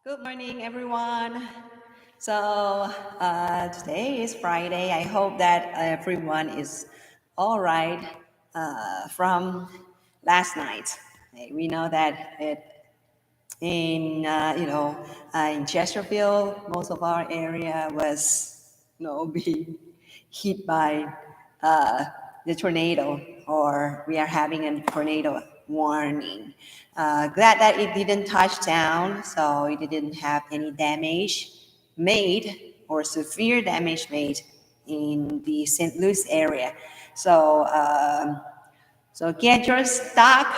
Good morning, everyone. So, today is Friday. I hope that everyone is all right from last night. We know that in Chesterfield, most of our area was being hit by uh, the tornado, or we are having a tornado warning. Glad that it didn't touch down, so it didn't have any damage made or severe damage made in the St. Louis area. So get your stock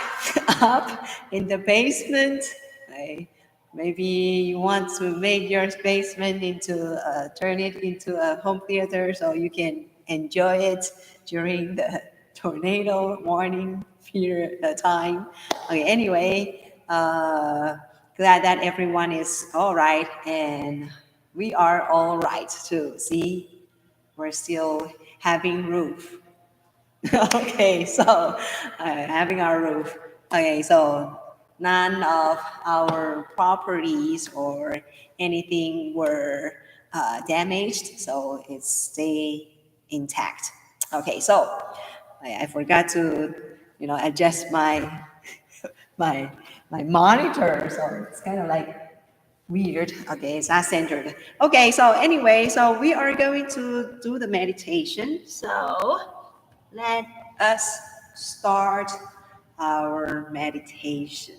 up in the basement. Right? Maybe you want to make your basement turn it into a home theater so you can enjoy it during the tornado warning period time. Okay, anyway, glad that everyone is all right and we are all right too. See, we're still having roof. Okay, so having our roof. Okay, so none of our properties or anything were damaged, so it stay intact. Okay, so I forgot to adjust my my monitor, so it's kind of like weird. Okay, it's not centered. Okay, so anyway, so we are going to do the meditation. So let us start our meditation.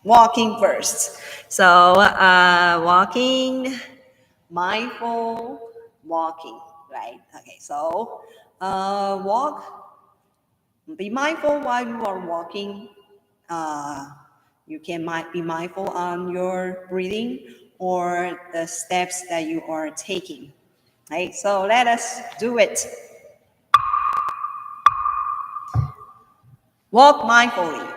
Walking first. So, walking, mindful walking, right? Okay, so be mindful while you are walking. Uh, you might be mindful on your breathing or the steps that you are taking. Right? So let us do it. Walk mindfully.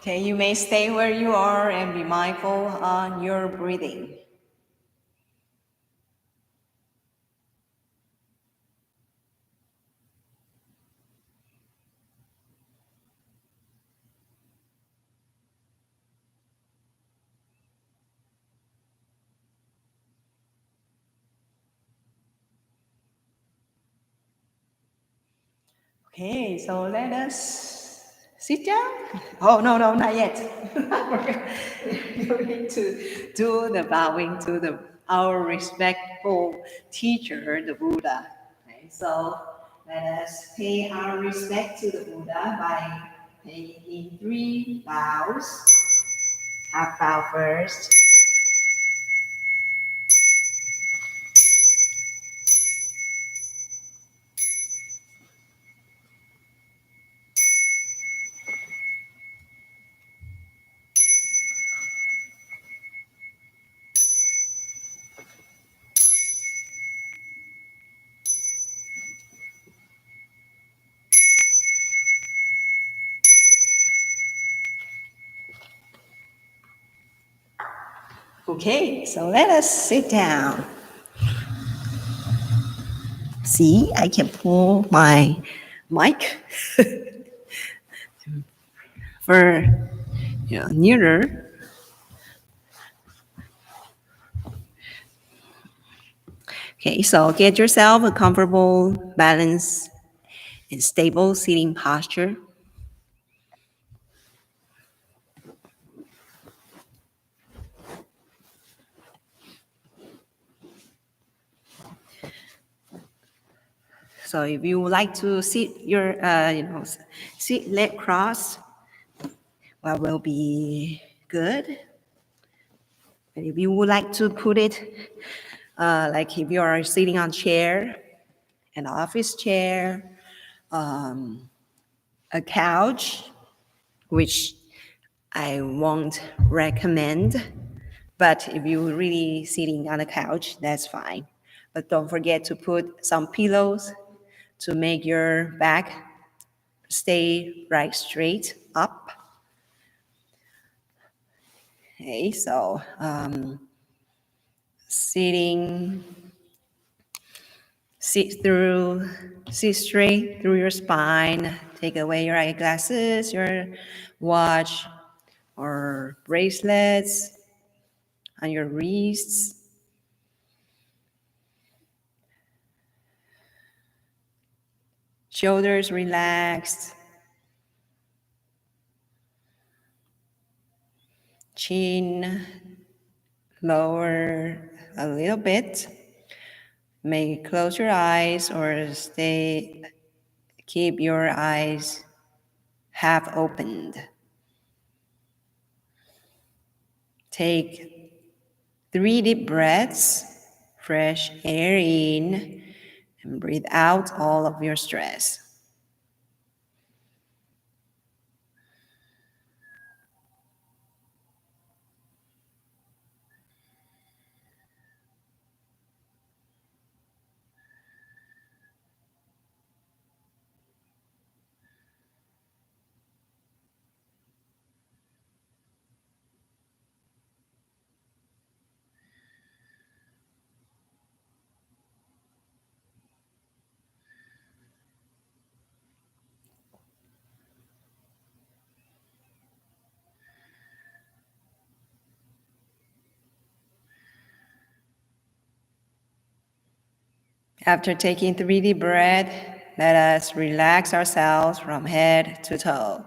Okay, you may stay where you are and be mindful on your breathing. Okay, so let us sit down. Oh, no, no, not yet. You need to do the bowing to our respectful teacher, the Buddha. Okay, so let us pay our respect to the Buddha by paying in 3 bows. Half bow first. Okay, so let us sit down. See, I can pull my mic for nearer. Okay, so get yourself a comfortable, balanced, and stable sitting posture. So if you would like to sit sit leg cross, well, will be good. But if you would like to put it, like if you are sitting on chair, an office chair, a couch, which I won't recommend. But if you're really sitting on a couch, that's fine. But don't forget to put some pillows to make your back stay right straight up. Okay, so sitting, sit straight through your spine. Take away your eyeglasses, your watch, or bracelets on your wrists. Shoulders relaxed. Chin lower a little bit. May close your eyes or keep your eyes half opened. Take 3 deep breaths, fresh air in, and breathe out all of your stress. After taking 3 deep breaths, let us relax ourselves from head to toe.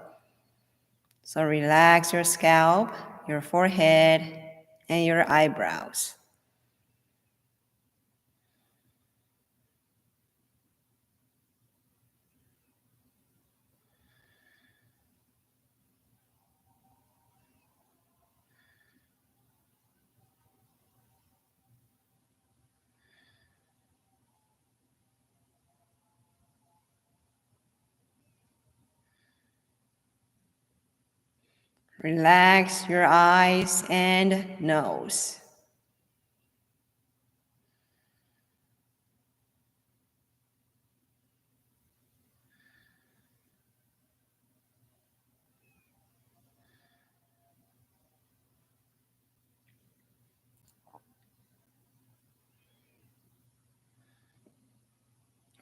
So relax your scalp, your forehead, and your eyebrows. Relax your eyes and nose.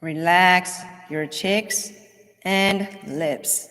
Relax your cheeks and lips.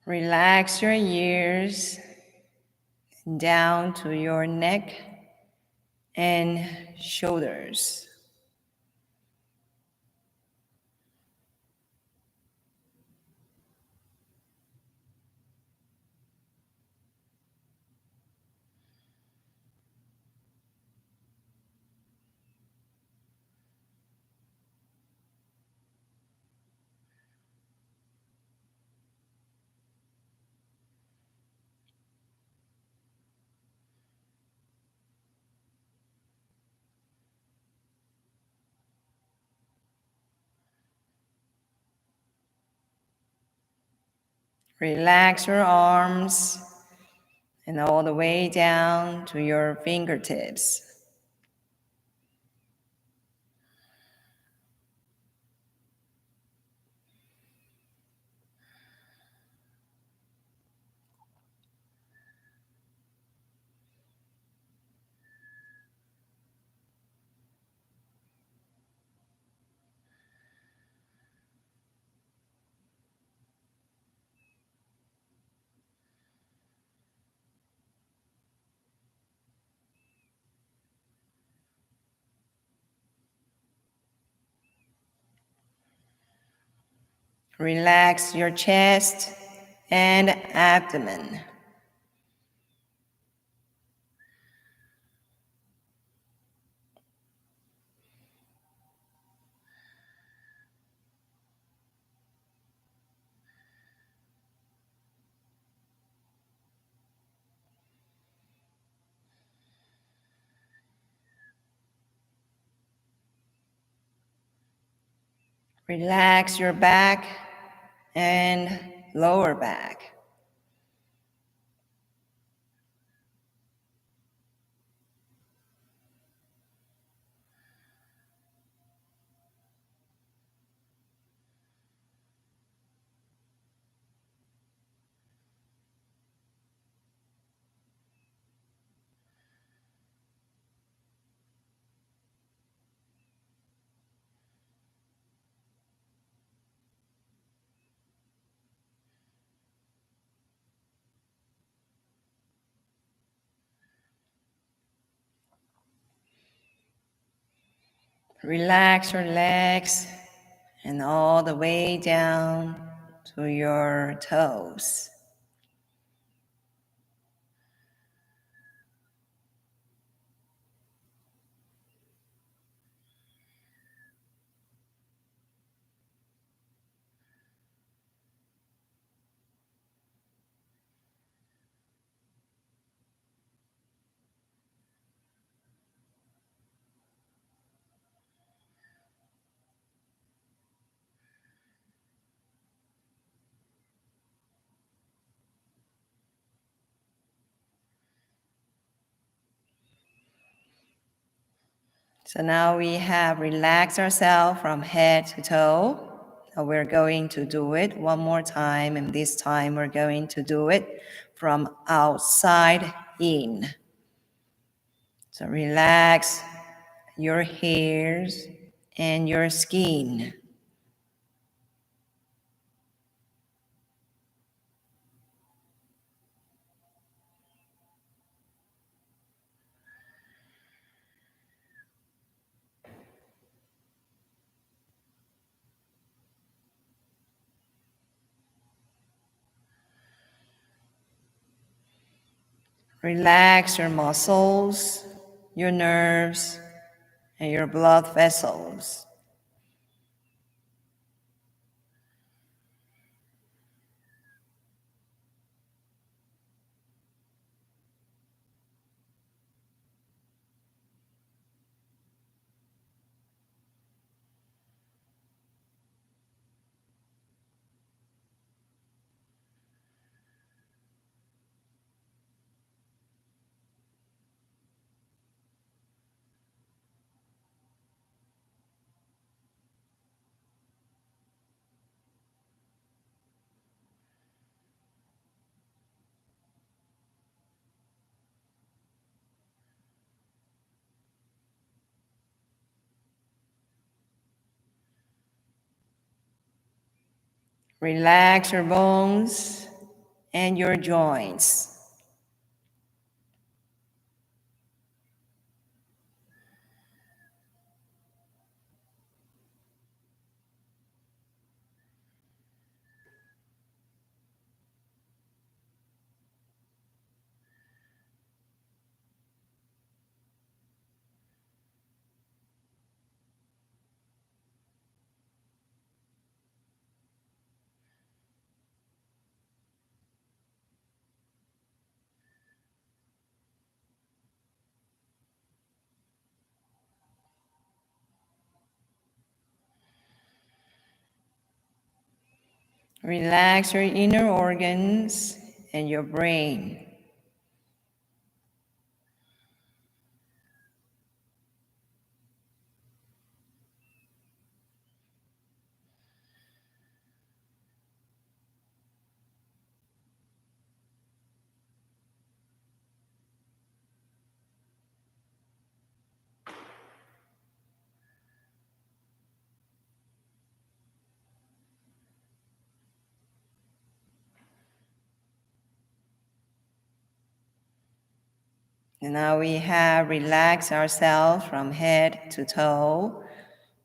Relax your ears down to your neck and shoulders. Relax your arms and all the way down to your fingertips. Relax your chest and abdomen. Relax your back and lower back. Relax your legs and all the way down to your toes. So now we have relaxed ourselves from head to toe. Now we're going to do it one more time, and this time we're going to do it from outside in. So relax your hairs and your skin. Relax your muscles, your nerves, and your blood vessels. Relax your bones and your joints. Relax your inner organs and your brain. And now we have relaxed ourselves from head to toe,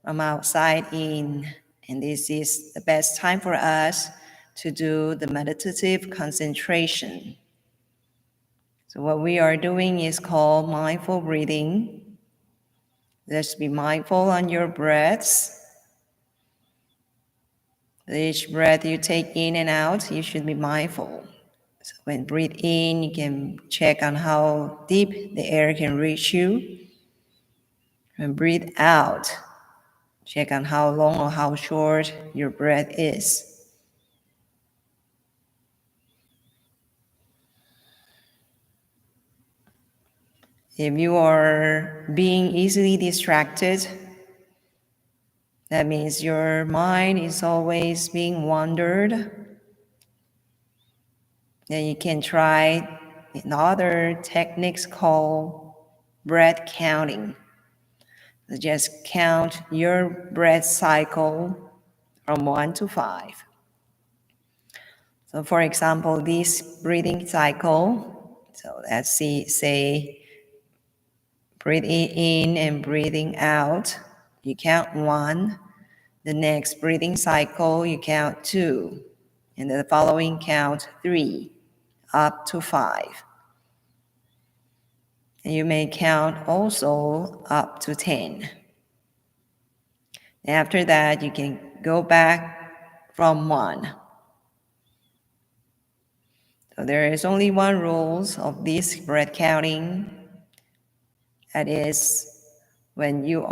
from outside in. And this is the best time for us to do the meditative concentration. So what we are doing is called mindful breathing. Just be mindful on your breaths. Each breath you take in and out, you should be mindful. So when breathe in, you can check on how deep the air can reach you. And breathe out, check on how long or how short your breath is. If you are being easily distracted, that means your mind is always being wandered. Then you can try another techniques called breath counting. So just count your breath cycle from 1 to 5. So for example, this breathing cycle, so let's say breathing in and breathing out, you count 1. The next breathing cycle, you count 2. And the following count 3, up to 5. And you may count also up to 10. After that, you can go back from 1. So there is only one rule of this breath counting. That is when you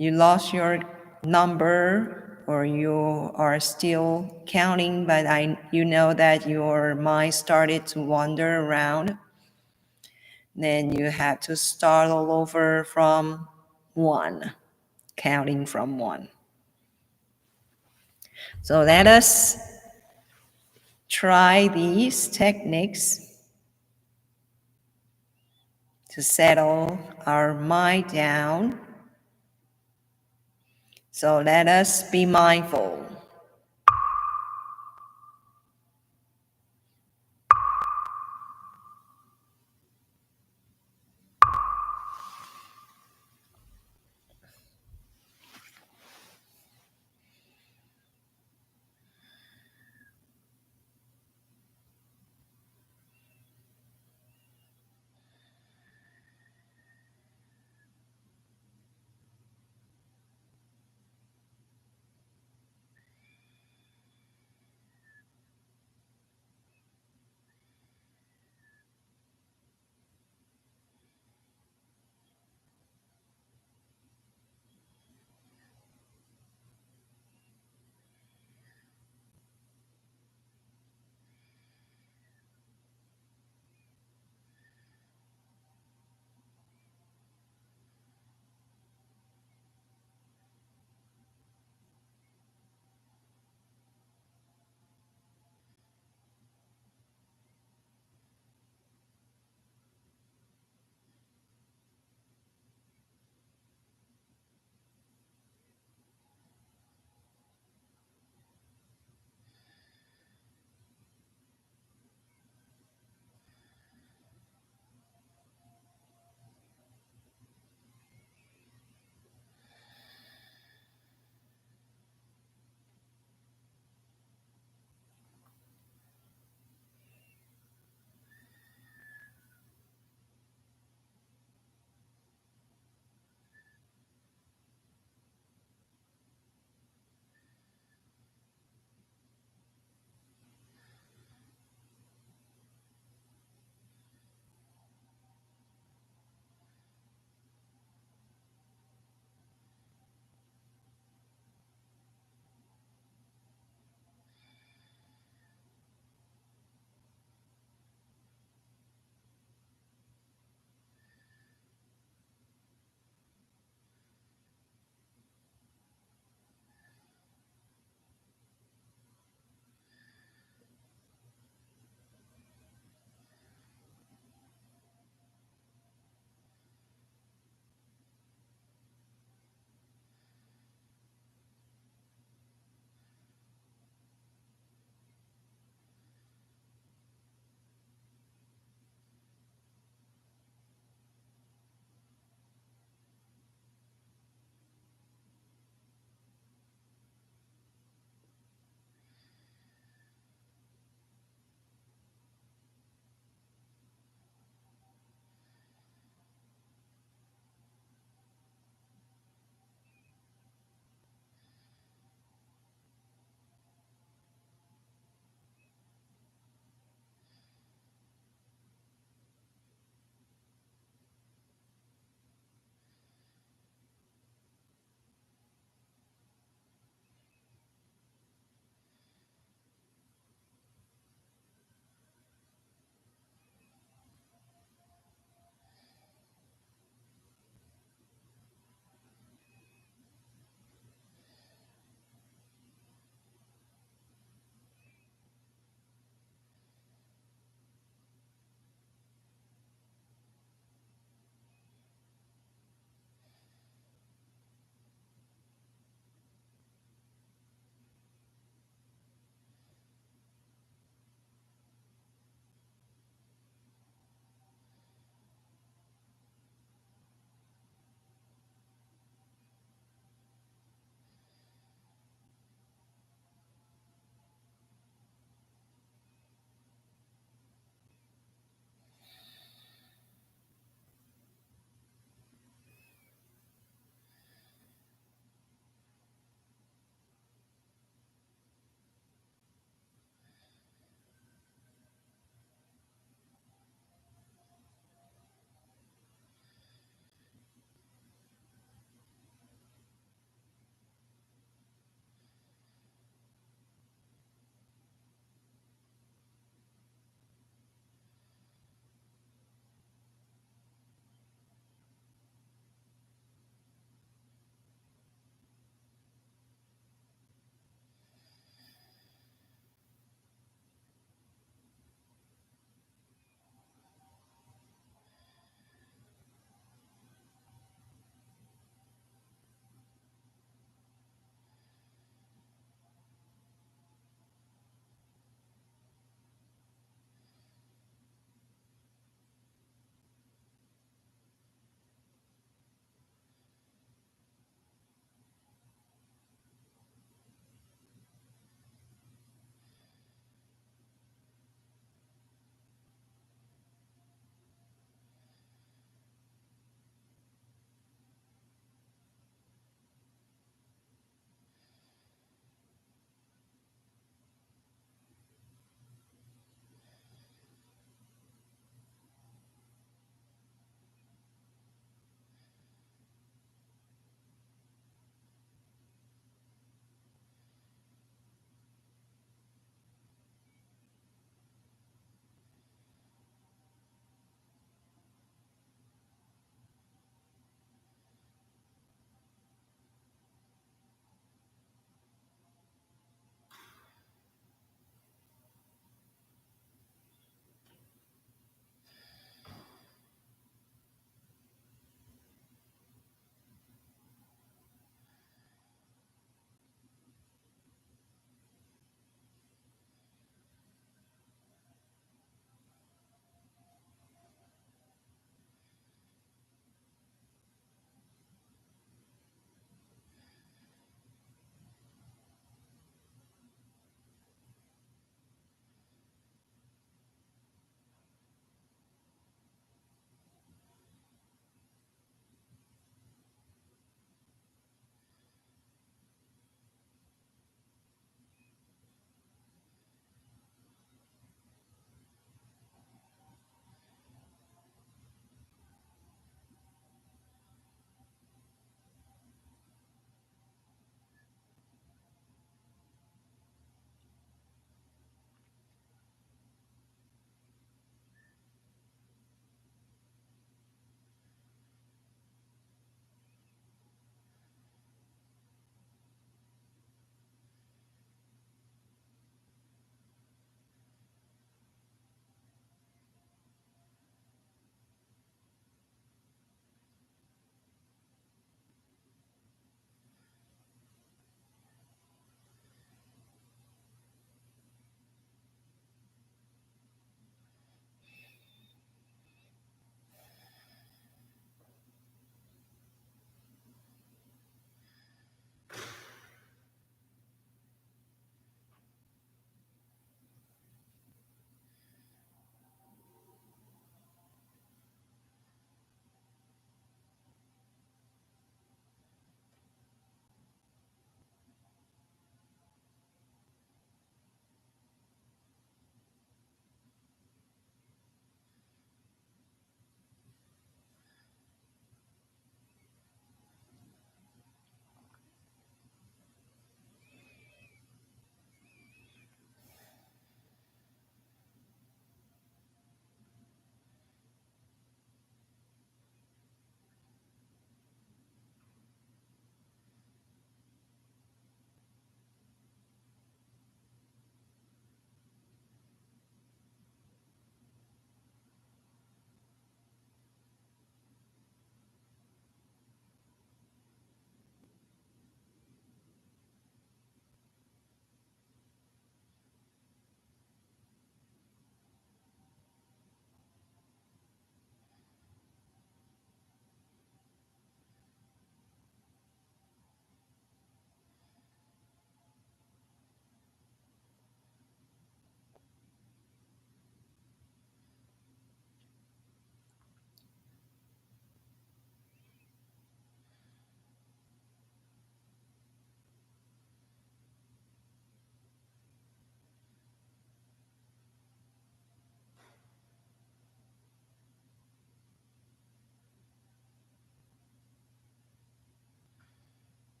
lost your number or you are still counting, but you know that your mind started to wander around, then you have to start all over from 1, counting from 1. So let us try these techniques to settle our mind down. So let us be mindful.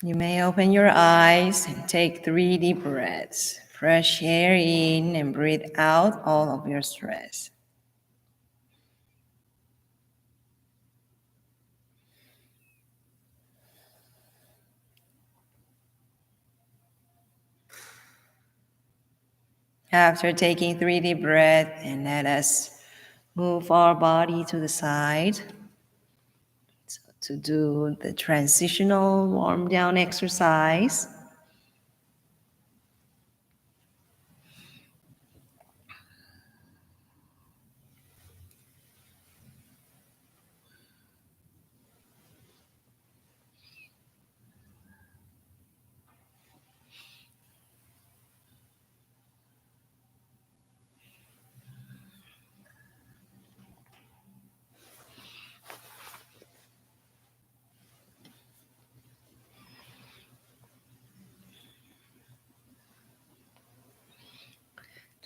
You may open your eyes and take 3 deep breaths. Fresh air in and breathe out all of your stress. After taking 3 deep breaths, and let us move our body to the side to do the transitional warm down exercise.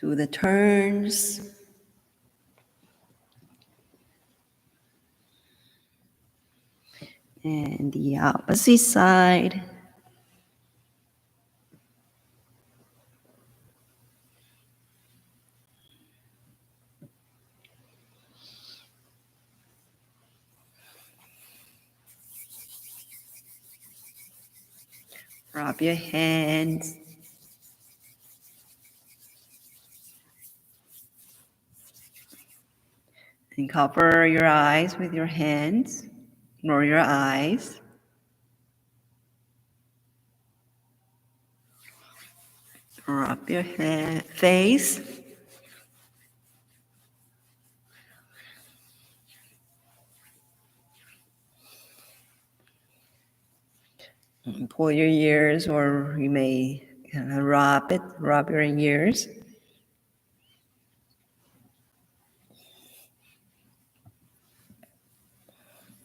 Do the turns. And the opposite side. Rub your hands. And cover your eyes with your hands or your eyes. Rub your face. And pull your ears, or you may rub your ears.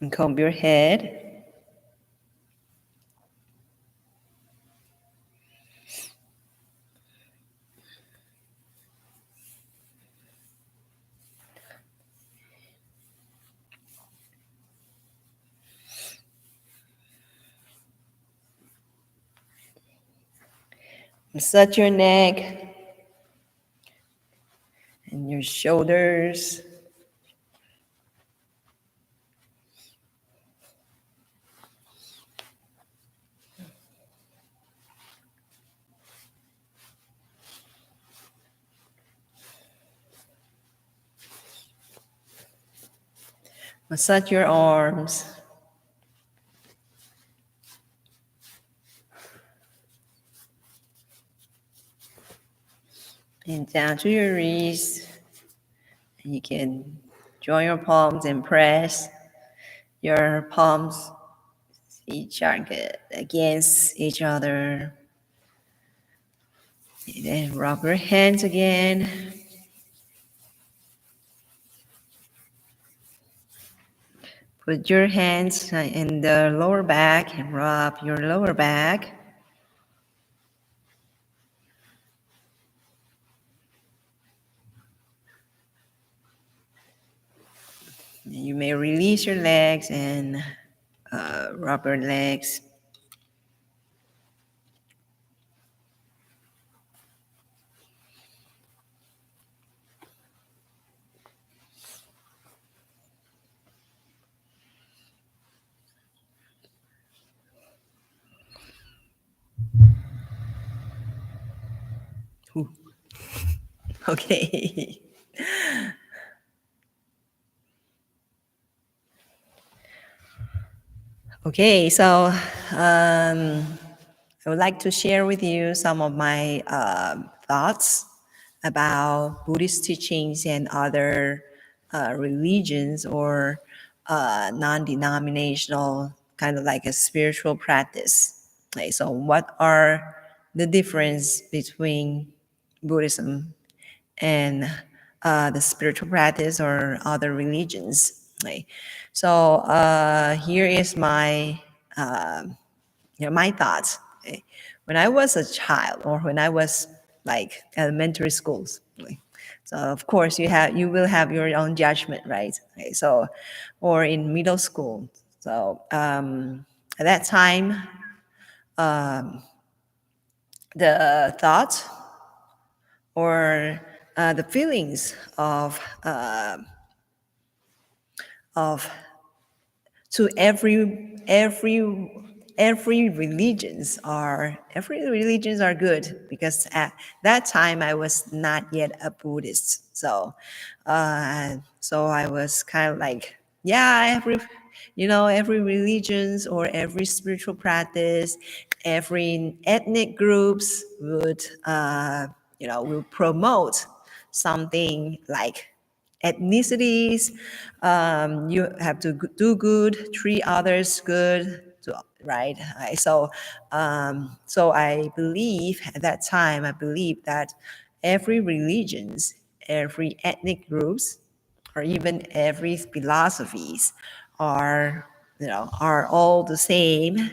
And comb your head. Massage your neck and your shoulders. Massage your arms. And down to your wrists. And you can join your palms and press your palms against each other. And then rub your hands again. Put your hands in the lower back and rub your lower back. You may release your legs and rub your legs. Ooh. Okay. Okay, so I would like to share with you some of my thoughts about Buddhist teachings and other religions or non-denominational kind of like a spiritual practice. Okay, so what are the difference between Buddhism and the spiritual practice or other religions? Okay. So here is my my thoughts. Okay. When I was a child, or when I was like elementary schools, okay, so of course you will have your own judgment, right? Okay, so or in middle school. So at that time, the thoughts or the feelings of to every religions are good, because at that time I was not yet a Buddhist. So I was kind of like, yeah, every religions or every spiritual practice, every ethnic groups will promote something like ethnicities. You have to do good, treat others good, right? So I believe at that time, I believe that every religions, every ethnic groups, or even every philosophies are are all the same.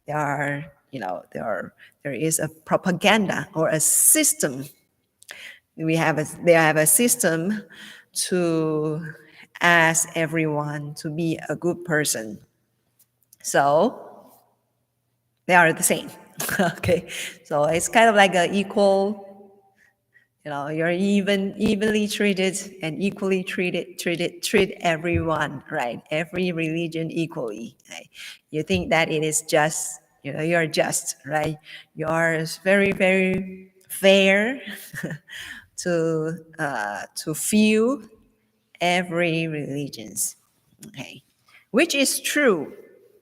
There are there is a propaganda or a system. They have a system to ask everyone to be a good person. So they are the same. Okay, so it's kind of like a equal. You're evenly treated and equally treat everyone, right? Every religion equally. Right? You think that it is just, you're just, right? You are very, very fair to feel every religions, okay, which is true.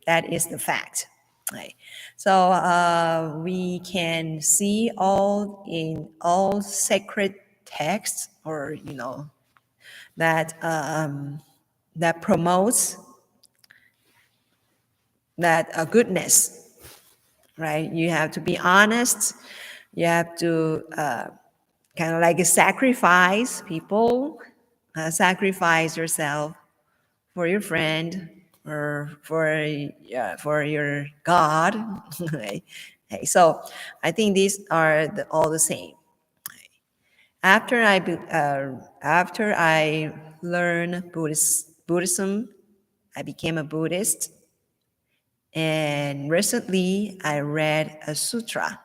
That is the fact, right? So we can see all in all sacred texts, or that that promotes that goodness, right? You have to be honest. You have to kind of like sacrifice people, sacrifice yourself for your friend, or for your God. Right? Okay, so I think these are all the same. After I learned Buddhism, I became a Buddhist, and recently I read a sutra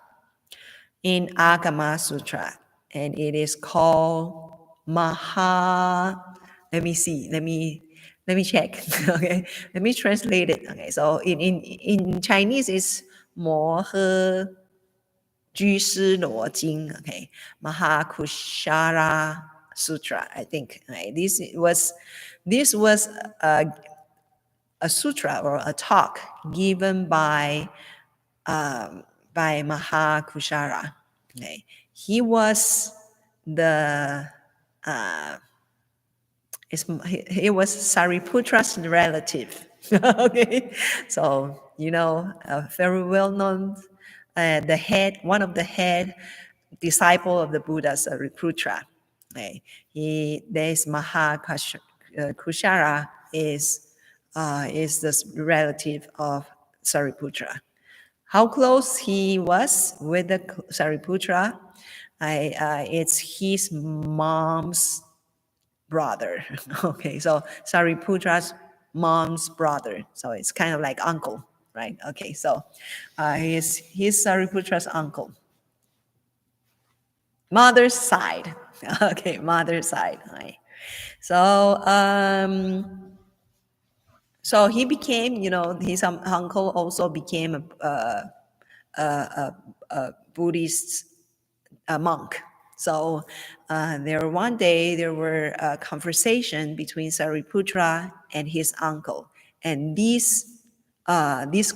in Agama Sutra, and it is called Maha. Let me see. Let me check. Okay, let me translate it. Okay, so in Chinese it's 摩诃居士罗经. Okay, Mahakushara Sutra. I think. Okay, this was a sutra or a talk given by Mahakushara. Okay. He was the he was Sariputra's relative. Okay, so very well known, one of the head disciple of the Buddha, Sariputra. Okay. There's Kushara is the relative of Sariputra. How close he was with the Sariputra, it's his mom's brother. Okay, so Sariputra's mom's brother. So it's kind of like uncle, right? Okay, so he's Sariputra's uncle. Mother's side. Okay, mother's side. Right. So so he became, his uncle also became a Buddhist monk. So one day there were a conversation between Sariputra and his uncle, and this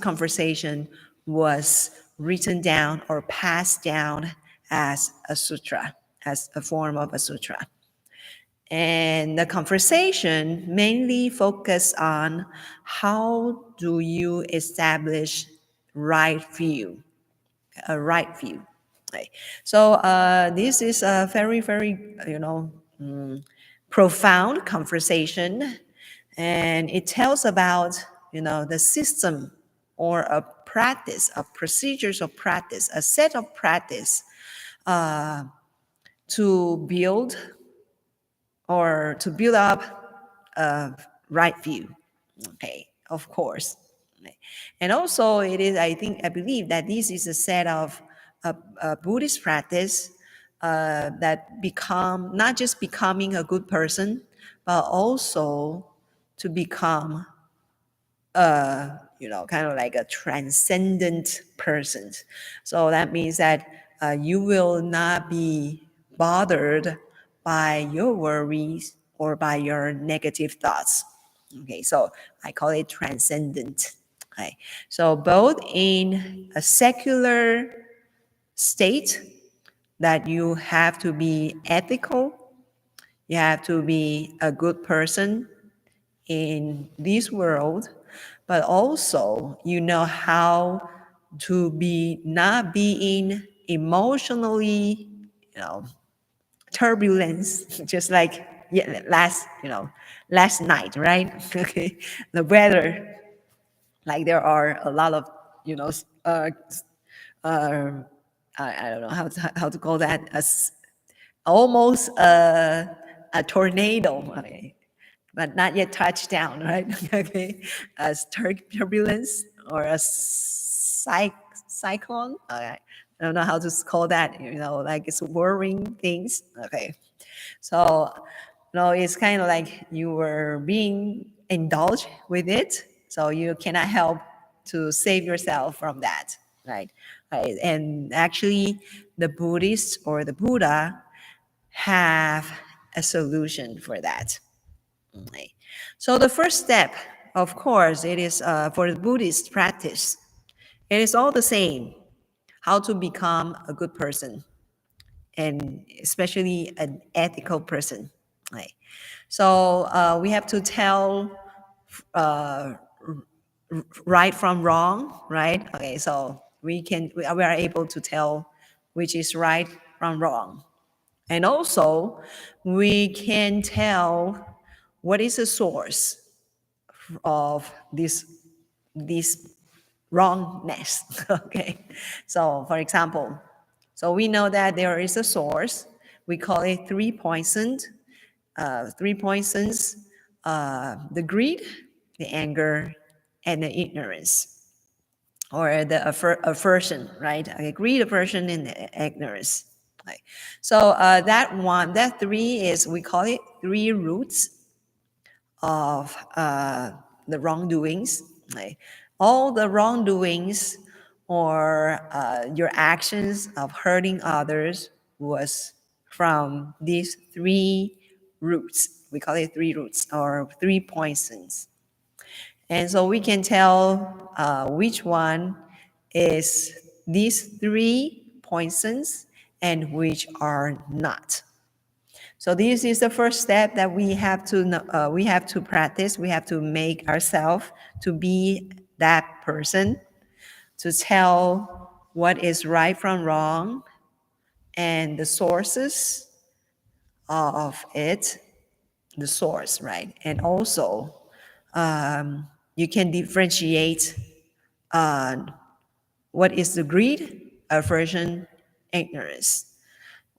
conversation was written down or passed down as a sutra, as a form of a sutra. And the conversation mainly focused on how do you establish right view, a right view. Right. So this is a very, very, profound conversation, and it tells about, the system or a practice, a procedures of practice, a set of practice to build up a right view. Okay, of course. And also, I believe that this is a set of Buddhist practice that become not just becoming a good person, but also to become kind of like a transcendent person. So that means that you will not be bothered by your worries or by your negative thoughts. Okay, so I call it transcendent. Okay, so both in a secular state that you have to be ethical, you have to be a good person in this world, but also you know how to be not being emotionally, turbulence, just like last night, right? Okay, the weather, like there are a lot of, you know, uh, uh, I don't know how to call that, almost a tornado. Okay, but not yet touched down, right? Okay, as turbulence or a cyclone. Okay. I don't know how to call that. Like it's whirring things. Okay, so it's kind of like you were being indulged with it, so you cannot help to save yourself from that, right? Right. And actually, the Buddhists or the Buddha have a solution for that. Okay. So the first step, of course, it is for the Buddhist practice. It is all the same: how to become a good person, and especially an ethical person. Right. So we have to tell uh, right from wrong, right? Okay, so we are able to tell which is right from wrong, and also we can tell what is the source of this wrongness. Okay, so for example, so we know that there is a source. We call it three poisons: the greed, the anger, and the ignorance, or the aversion, right? Okay, greed, aversion, and ignorance. Right. So that three is, we call it three roots of the wrongdoings. Right? All the wrongdoings or your actions of hurting others was from these three roots. We call it three roots or three poisons. And so we can tell which one is these three poisons and which are not. So this is the first step that we have to practice. We have to make ourselves to be that person, to tell what is right from wrong and the sources of it, the source, right? And also, you can differentiate uh, what is the greed, aversion, ignorance,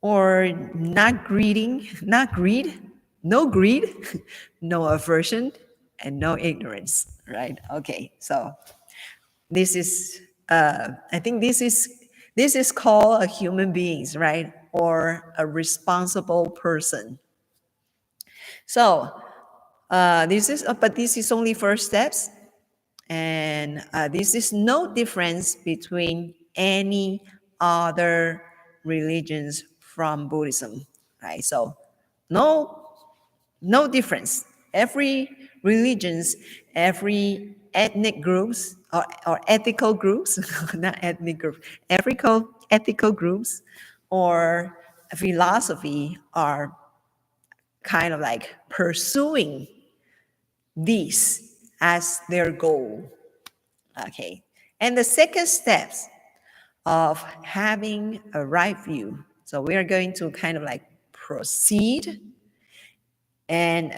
or not greed, no greed, no aversion, and no ignorance, right? Okay, so this is, I think this is called a human beings, right? Or a responsible person. So but this is only first steps, and this is no difference between any other religions from Buddhism, right? So no difference. Every religions, every ethnic groups or ethical groups, not ethnic groups, ethical groups or philosophy are kind of like pursuing this as their goal. Okay. And the second steps of having a right view. So we are going to kind of like proceed and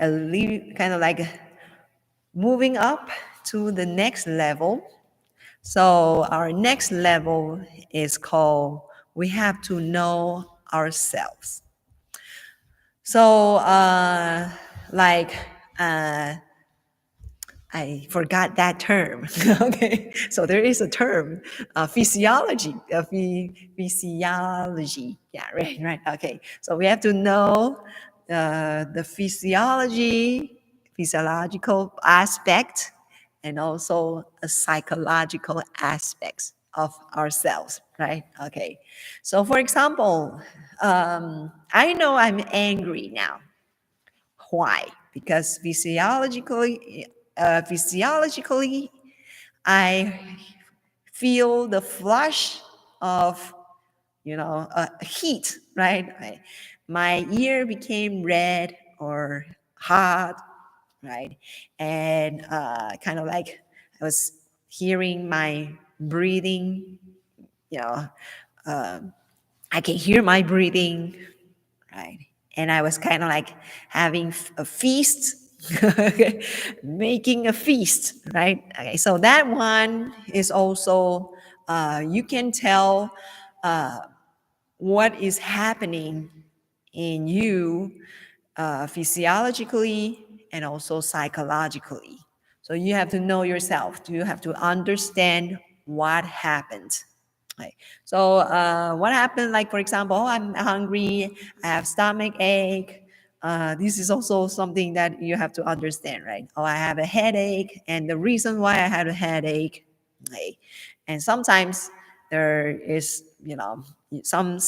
kind of like moving up to the next level. So our next level is called, we have to know ourselves. So like I forgot that term. Okay, so there is a term, physiology, physiology. Yeah, right, right. Okay, so we have to know the physiological aspect, and also a psychological aspects of ourselves, right? Okay, so for example, I know I'm angry now. Why? Because physiologically, I feel the flush of, heat, right? My ear became red or hot, right? And kind of like I was hearing my breathing, you know, I can hear my breathing, right? And I was kind of like having a feast, making a feast, right? Okay, so that one is also, you can tell uh, what is happening in you physiologically and also psychologically. So you have to know yourself. You have to understand what happened. Right. So what happened? Like for example, oh, I'm hungry. I have stomach ache. This is also something that you have to understand, right? Oh, I have a headache, and the reason why I had a headache. Right? And sometimes there is, some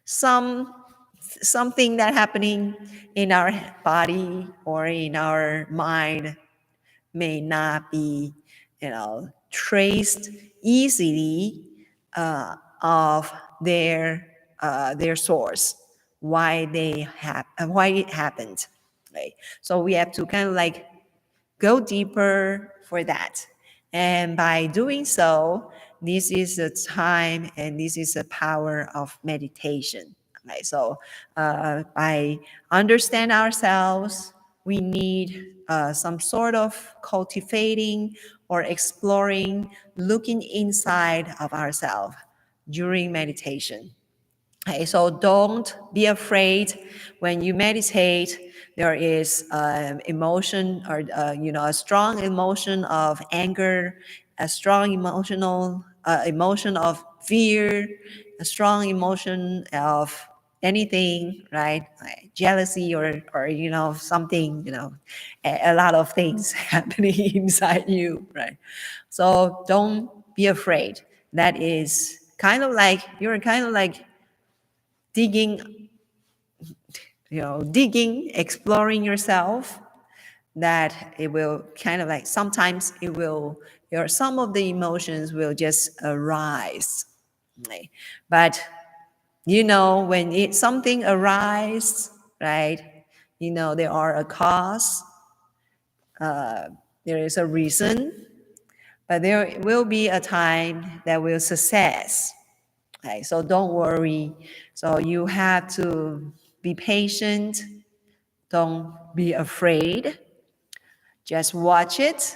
some something that happening in our body or in our mind may not be, traced easily of their source, why it happened, right? So we have to kind of like go deeper for that. And by doing so, this is the time and this is the power of meditation. Right? So by understand ourselves, we need some sort of cultivating or exploring, looking inside of ourselves during meditation. Okay, so don't be afraid when you meditate. There is emotion or a strong emotion of anger, a strong emotion of fear, a strong emotion of anything, right? Like jealousy or something, a lot of things happening inside you, right? So don't be afraid. That is kind of like you're kind of like digging, exploring yourself, that it will kind of like sometimes it will, some of the emotions will just arise. Right? But when something arises, right? There are a cause, there is a reason, but there will be a time that will success. Right? So don't worry. So you have to be patient. Don't be afraid. Just watch it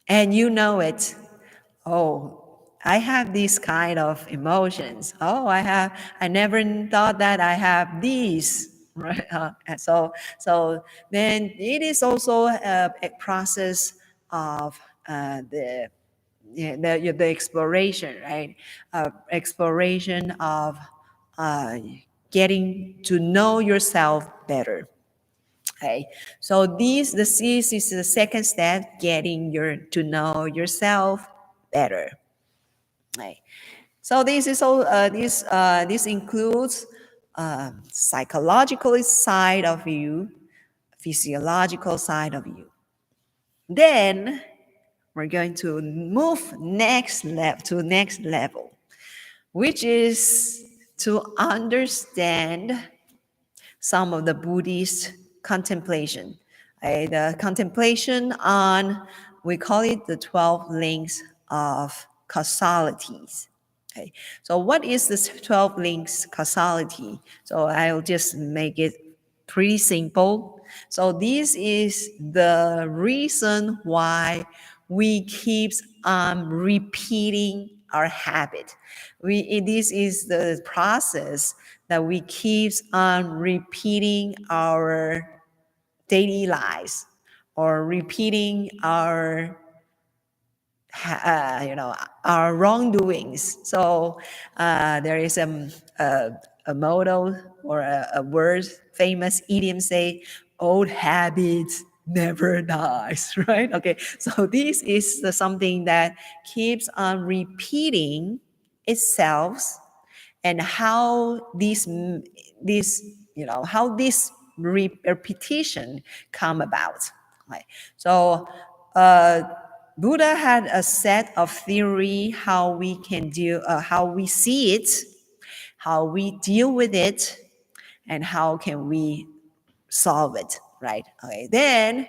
and it. Oh, I have these kind of emotions. Oh, I never thought that I have these. Right? So then it is also a process of the exploration, right? Exploration of getting to know yourself better. Okay, so this is the second step, getting to know yourself better. Okay. So this is all. This includes psychological side of you, physiological side of you. Then we're going to move to next level, which is to understand some of the Buddhist contemplation. The contemplation on, we call it the 12 links of causalities. Okay. So what is this 12 links causality? So I'll just make it pretty simple. So this is the reason why we keep repeating our habit. This is the process that we keep on repeating our daily lives or repeating our our wrongdoings. So there is a motto or a word, famous idiom say, old habits never dies, right? Okay, so this is something that keeps on repeating itself, and how this how this repetition come about, right? So uh, Buddha had a set of theory how we can deal, how we see it, how we deal with it, and how can we solve it, right? Okay, then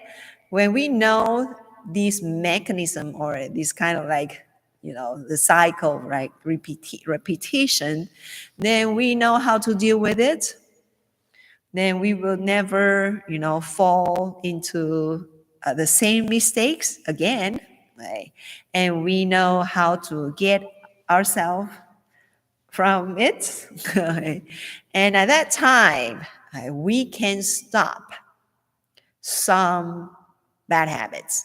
when we know this mechanism, or this kind of like, the cycle, right? Repetition, then we know how to deal with it. Then we will never, fall into the same mistakes again, right? And we know how to get ourselves from it. And at that time, we can stop some bad habits.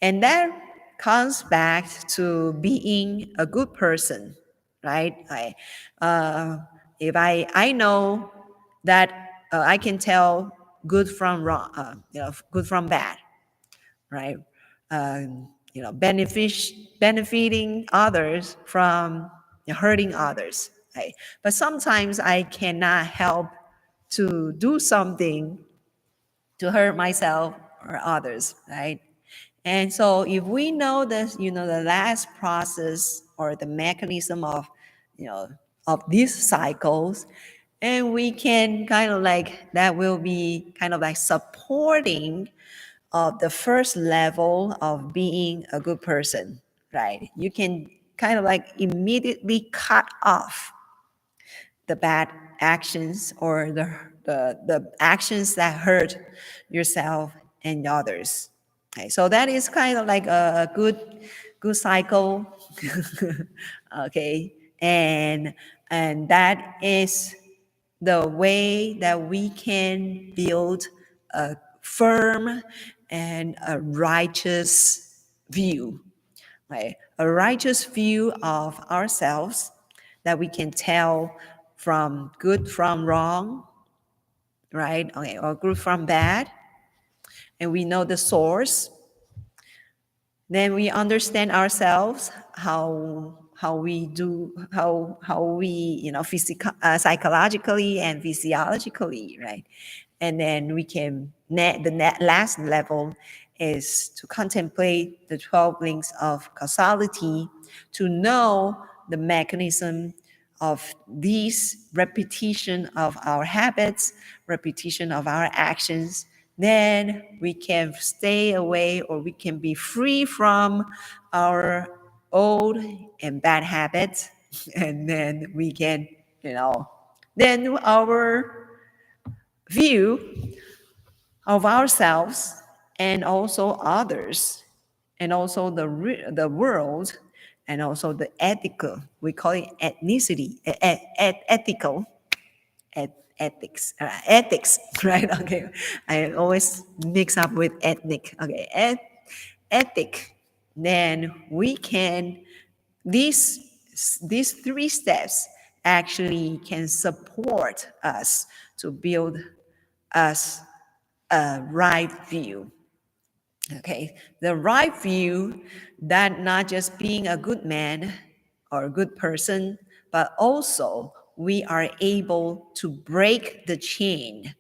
And that comes back to being a good person, right? Uh, if I know that I can tell good from wrong, good from bad, right? Benefiting others from hurting others, right? But sometimes I cannot help to do something to hurt myself or others, right? And so if we know this, the last process or the mechanism of, you know, of these cycles, and we can kind of like, that will be kind of like supporting of the first level of being a good person, right? You can kind of like immediately cut off the bad actions, or the actions that hurt yourself and others. Okay, so that is kind of like a good cycle. Okay, and that is the way that we can build a firm and a righteous view, right? A righteous view of ourselves, that we can tell from good from wrong, right? Okay, or good from bad, and we know the source. Then we understand ourselves, how we do, how we, psychologically and physiologically, right? And then we can last level is to contemplate the 12 links of causality, to know the mechanism of these repetition of our habits, repetition of our actions. Then we can stay away, or we can be free from our old and bad habits. And then we can, then our view of ourselves and also others, and also the world, and also the ethical, we call it ethnicity, ethical, ethics, ethics, right? Okay, I always mix up with ethnic. Okay, ethic. Then we can, these these three steps actually can support us to build us a right view. Okay, the right view, that not just being a good man or a good person, but also we are able to break the chain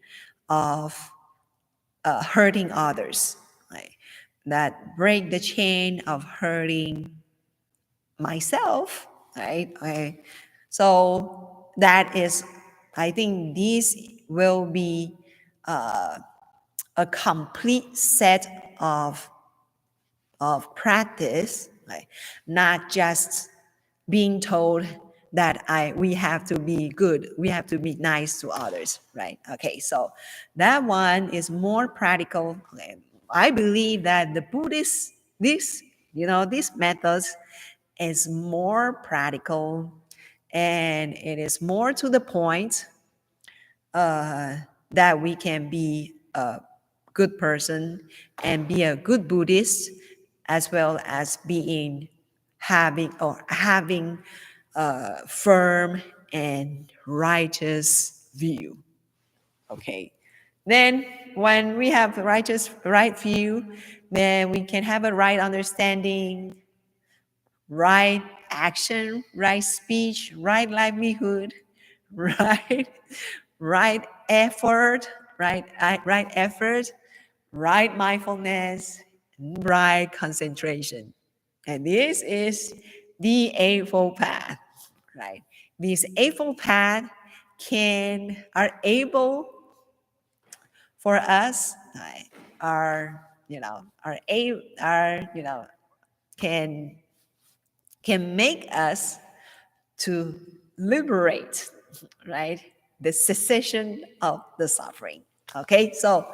of hurting others, right? That break the chain of hurting myself, right? Okay. So that is, I think this will be a complete set of practice, right? Not just being told that we have to be good, we have to be nice to others, right? Okay, so that one is more practical. Okay. I believe that the Buddhist, these methods is more practical, and it is more to the point, that we can be good person and be a good Buddhist, as well as having a firm and righteous view. Okay. Then when we have the right view, then we can have a right understanding, right action, right speech, right livelihood, right, right effort, right effort, right mindfulness, right concentration. And this is the Eightfold Path, right? These Eightfold Path are able for us, right, are, can make us to liberate, right? The cessation of the suffering. Okay, so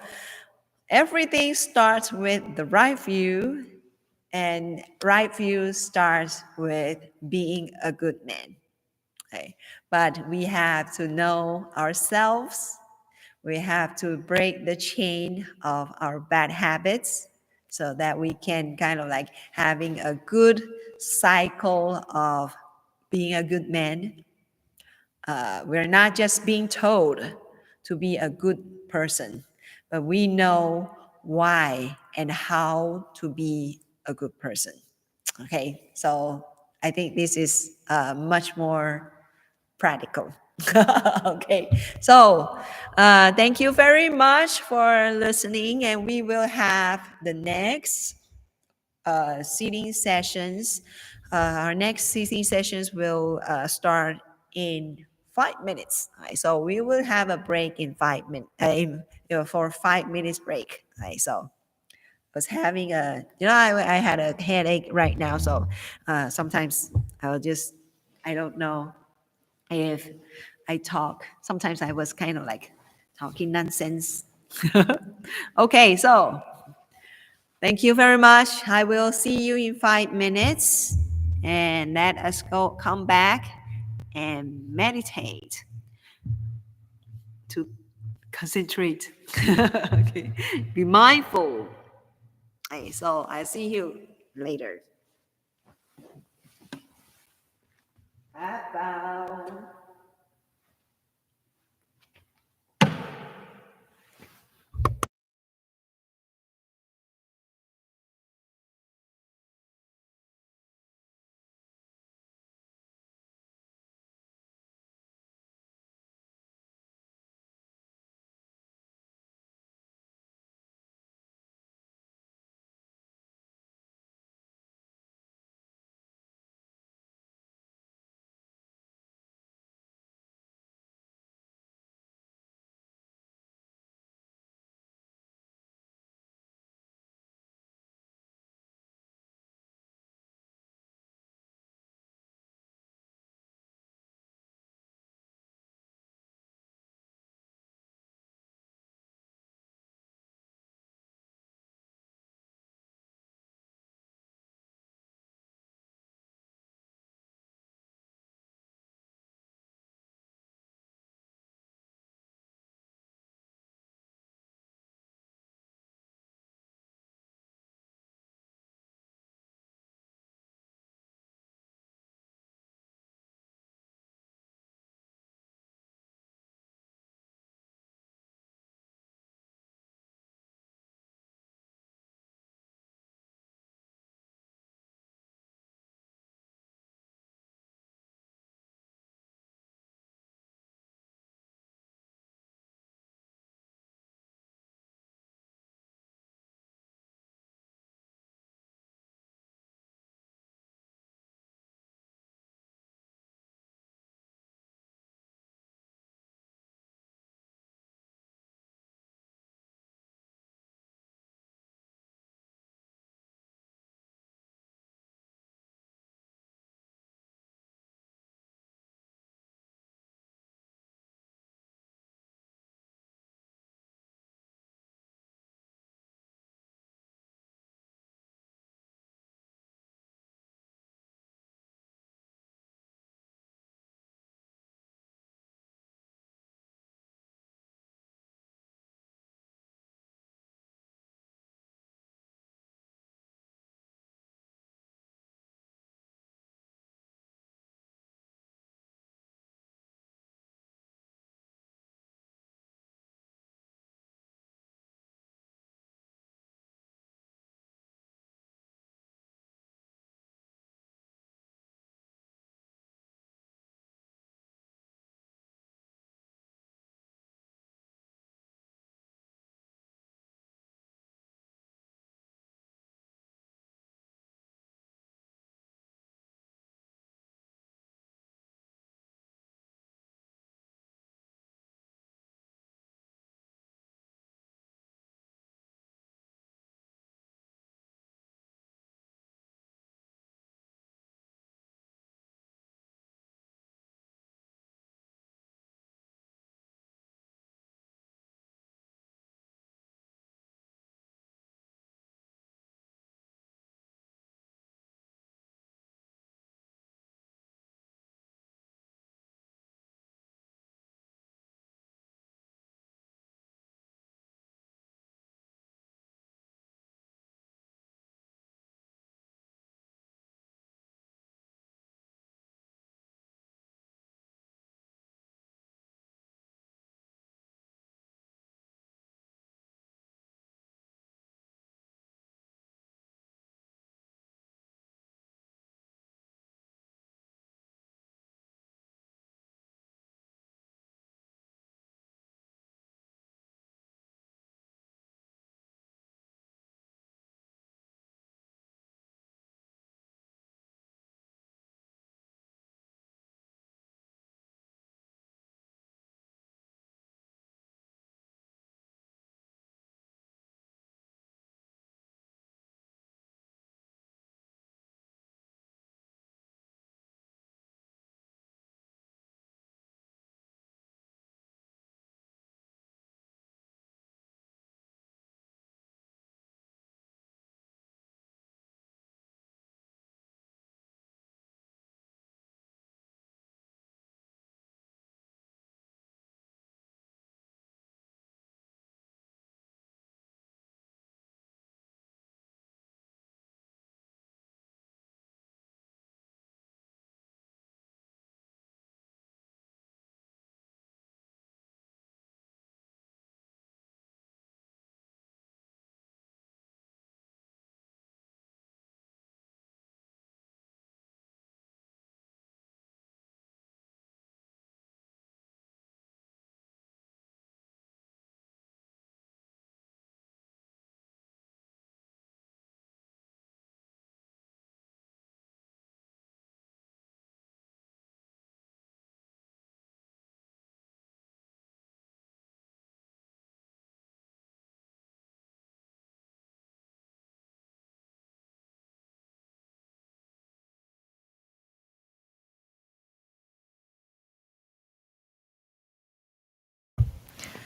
everything starts with the right view, and right view starts with being a good man. Okay, but we have to know ourselves. We have to break the chain of our bad habits so that we can kind of like having a good cycle of being a good man. We're not just being told to be a good person, but we know why and how to be a good person. Okay, so I think this is much more practical. Okay, so thank you very much for listening, and we will have the next seating sessions. Our next seating sessions will start in 5 minutes. Right? So we will have a break in 5 minutes, for 5 minutes break. Right? So was having I had a headache right now, so sometimes I don't know if I talk. Sometimes I was kind of like talking nonsense. Okay, so thank you very much. I will see you in 5 minutes. And let us come back and meditate to concentrate. Okay. Be mindful. Okay, so I'll see you later. Bye.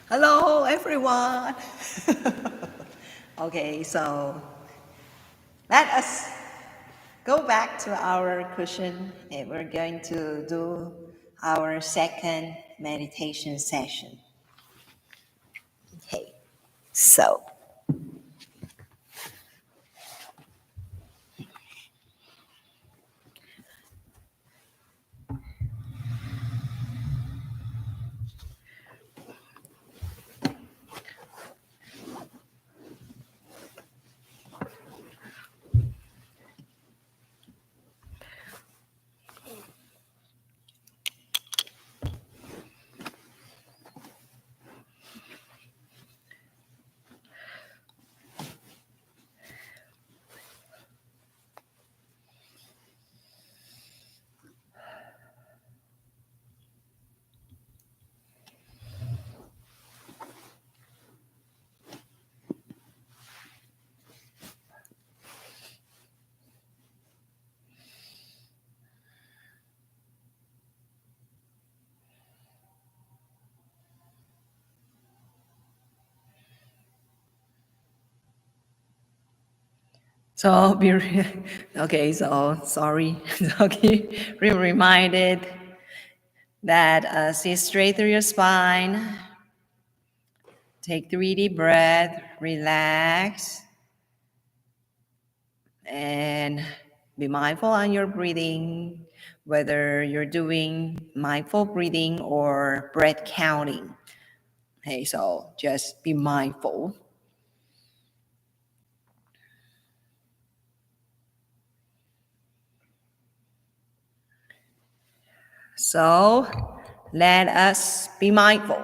Hello, everyone. Okay, so let us go back to our cushion and we're going to do our second meditation session. Okay, so so okay, so sorry. Okay, be reminded that sit straight through your spine. Take 3 deep breaths, relax, and be mindful on your breathing, whether you're doing mindful breathing or breath counting. Okay, so just be mindful. So let us be mindful.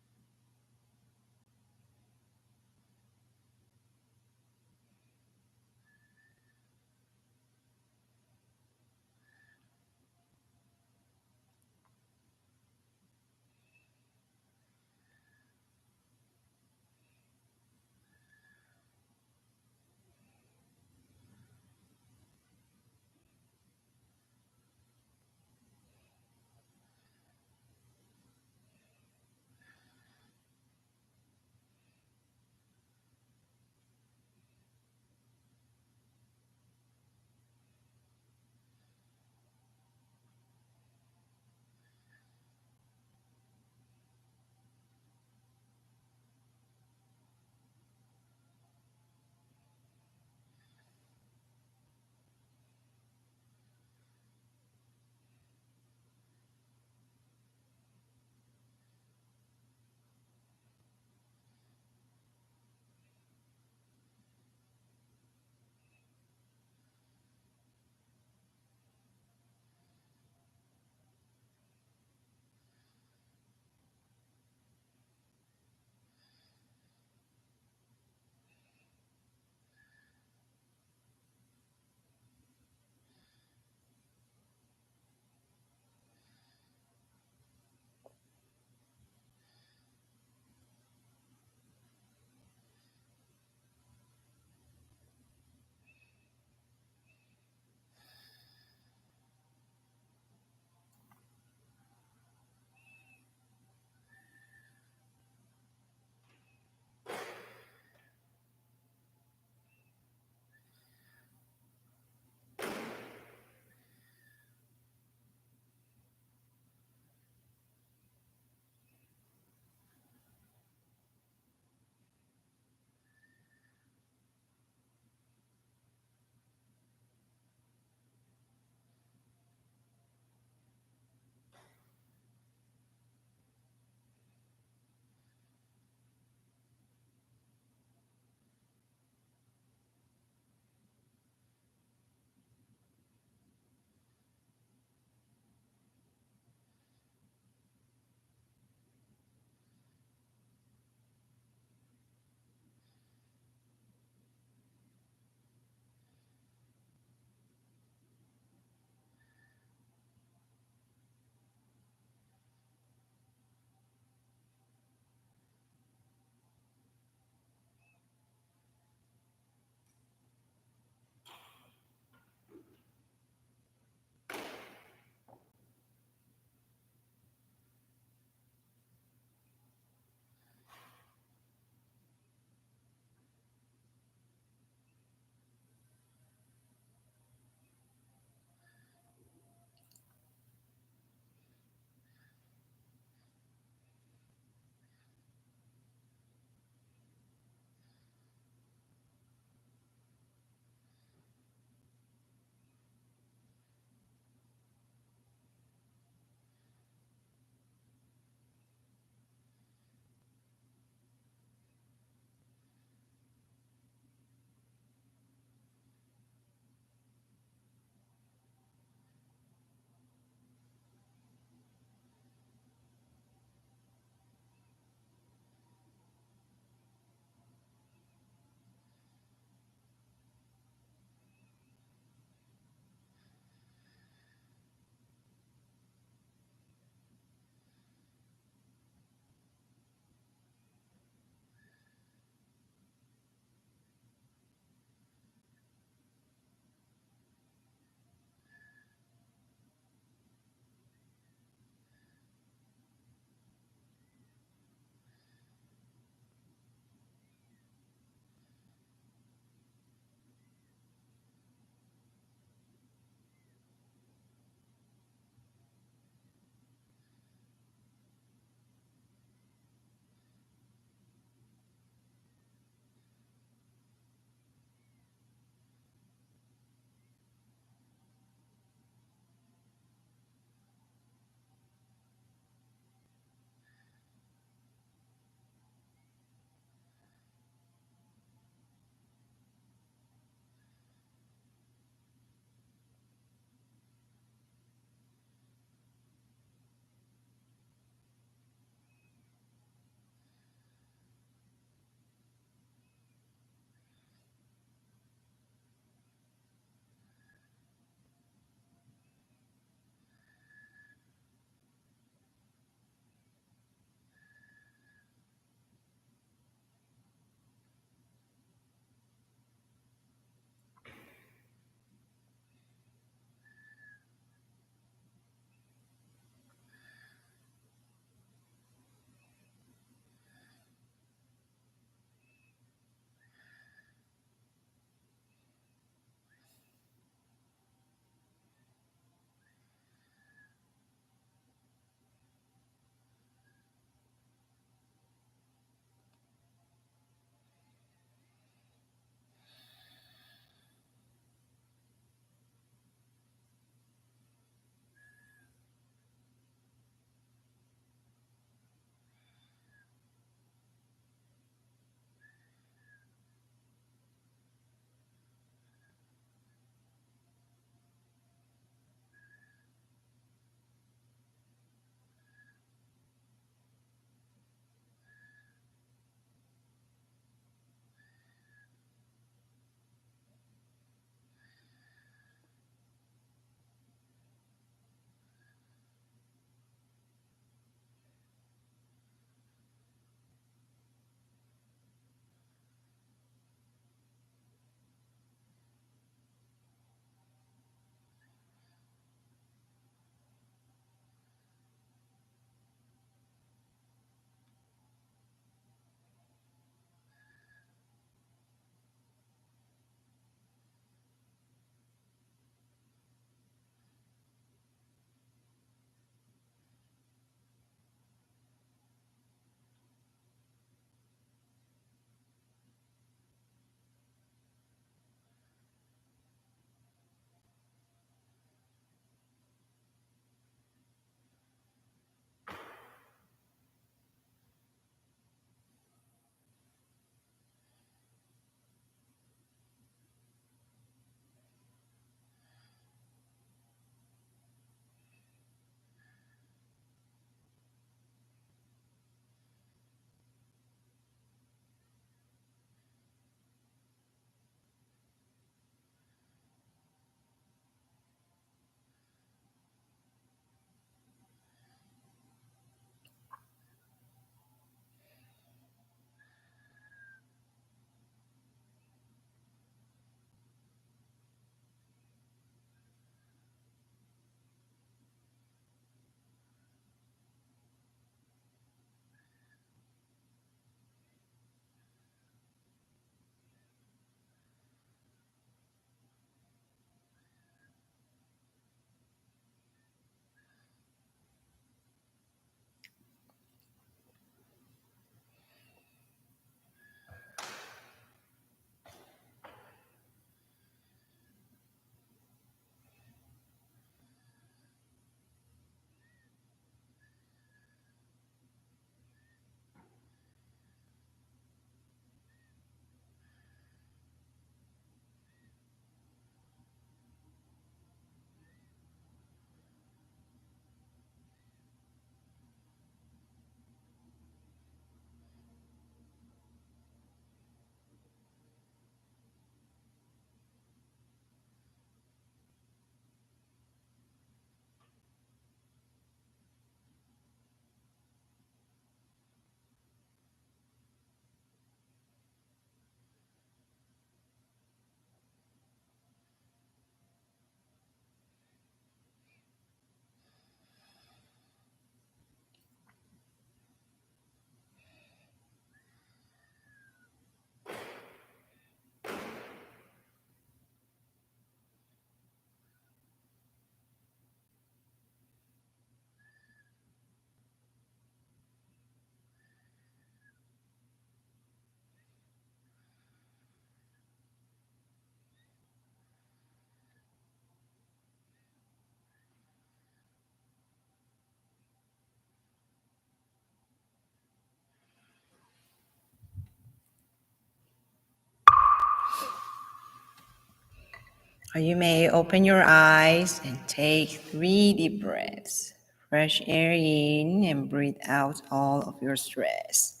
Or you may open your eyes and take 3 deep breaths. Fresh air in and breathe out all of your stress.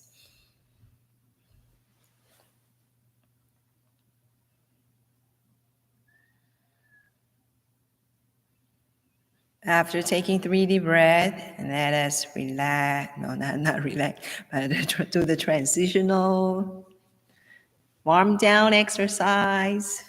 After taking 3 deep breaths, let us relax. No, not relax, but do the transitional warm down exercise.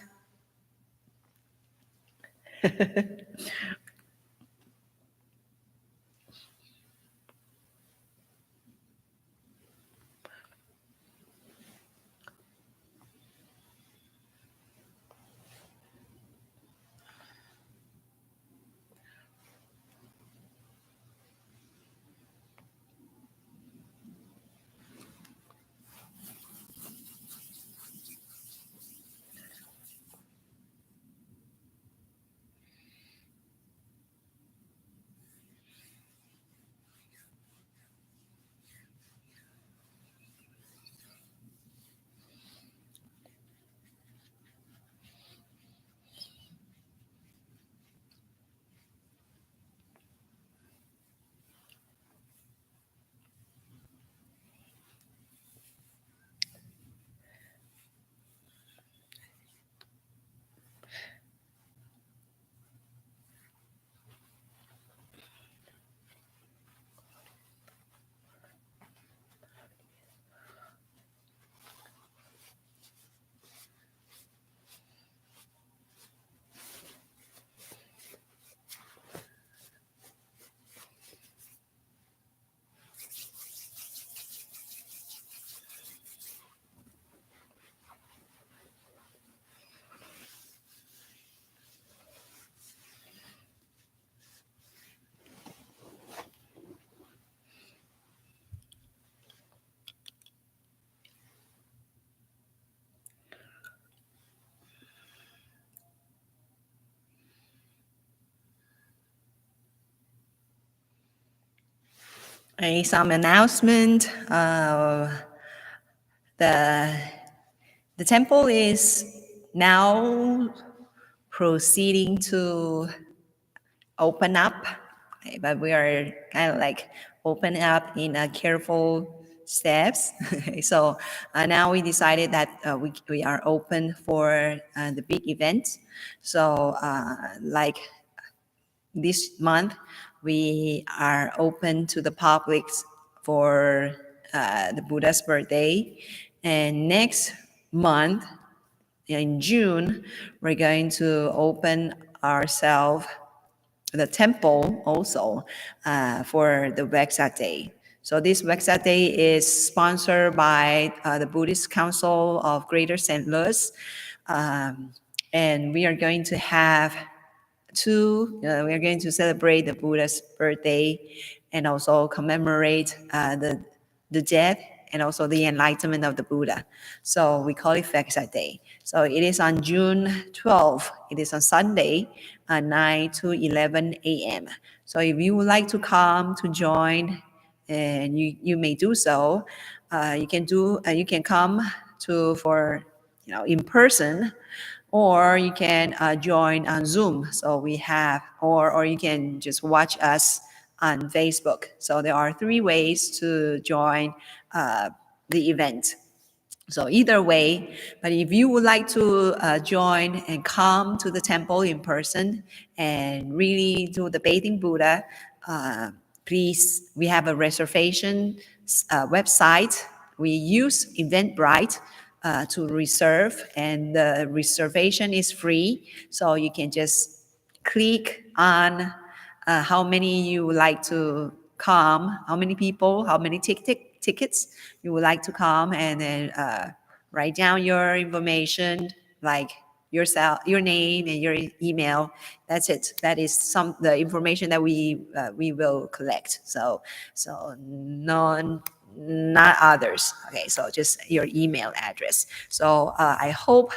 Some announcement. The temple is now proceeding to open up, okay, but we are kind of like open up in a careful steps. So now we decided that we are open for the big event. So like this month, we are open to the public for the Buddha's birthday. And next month, in June, we're going to open ourselves the temple also for the Veksa Day. So this Veksa Day is sponsored by the Buddhist Council of Greater St. Louis. And we are going to have we are going to celebrate the Buddha's birthday and also commemorate the death and also the enlightenment of the Buddha. So we call it Veksa Day. So it is on June 12th. It is on Sunday, 9 to 11 a.m. So if you would like to come to join, and you may do so, you can come for in person, or you can join on Zoom. So we have, or you can just watch us on Facebook. So there are 3 ways to join the event. So either way, but if you would like to join and come to the temple in person and really do the bathing Buddha, please, we have a reservation website. We use Eventbrite to reserve, and the reservation is free. So you can just click on how many you would like to come, how many people, how many tickets you would like to come, and then write down your information, like yourself, your name and your email. That's it. That is the information that we will collect. So not others. Okay, so just your email address. So I hope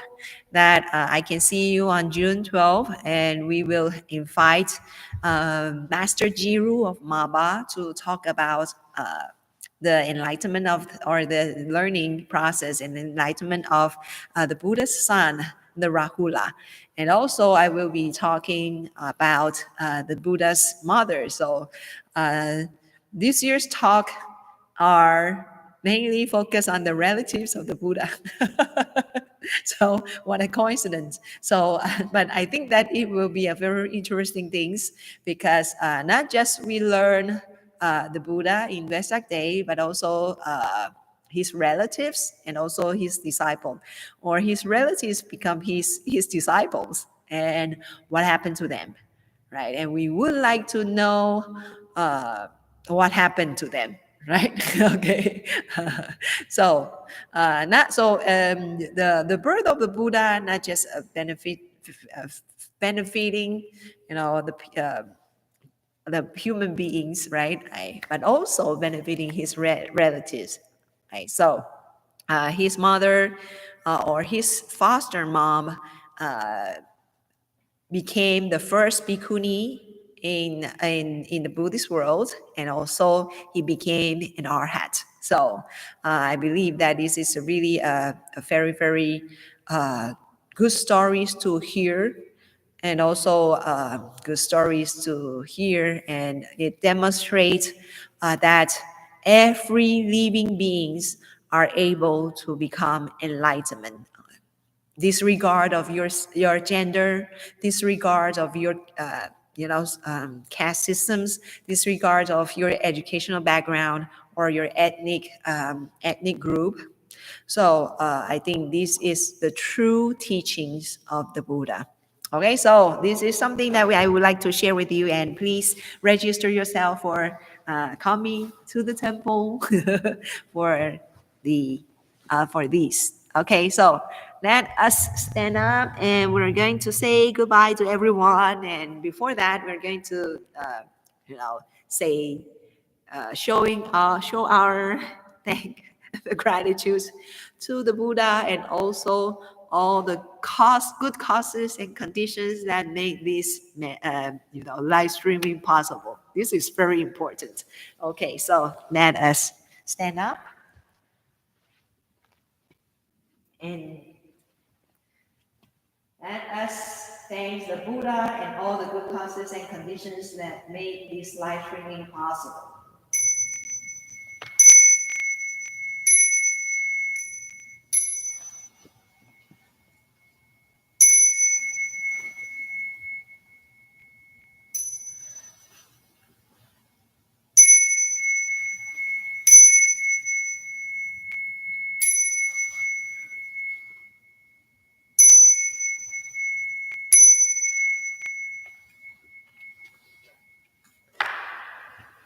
that I can see you on June 12th, and we will invite Master Jiru of Maba to talk about the enlightenment of, or the learning process and enlightenment of the Buddha's son, the Rahula. And also, I will be talking about the Buddha's mother. So, this year's talk are mainly focused on the relatives of the Buddha. So what a coincidence. So, but I think that it will be a very interesting things because not just we learn the Buddha in Vesak Day, but also his relatives and also his disciple, or his relatives become his disciples, and what happened to them, right? And we would like to know what happened to them, right? Okay. So not so the birth of the Buddha not just a uh, benefiting, the human beings, right? But also benefiting his relatives, right? So his mother or his foster mom uh, became the first bhikkhuni in the Buddhist world, and also he became an arhat. So I believe that this is really a very, very good stories to hear, and also good stories to hear, and it demonstrates that every living beings are able to become enlightenment, disregard of your gender, disregard of your caste systems, disregard of your educational background or your ethnic group. So I think this is the true teachings of the Buddha. Okay, so this is something that I would like to share with you, and please register yourself for coming to the temple for the for this. Okay, so let us stand up, and we're going to say goodbye to everyone. And before that, we're going to say show our thank the gratitude to the Buddha, and also all the good causes and conditions that make this live streaming possible. This is very important. Okay, so let us stand up and let us thank the Buddha and all the good causes and conditions that made this live streaming possible.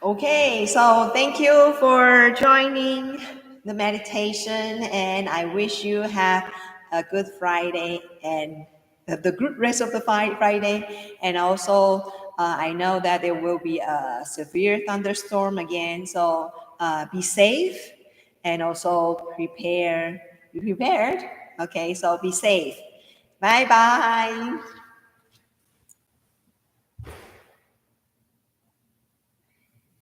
Okay, so thank you for joining the meditation, and I wish you have a good Friday and the good rest of the Friday. And also, I know that there will be a severe thunderstorm again, so be safe and also be prepared. Okay, so be safe. Bye bye.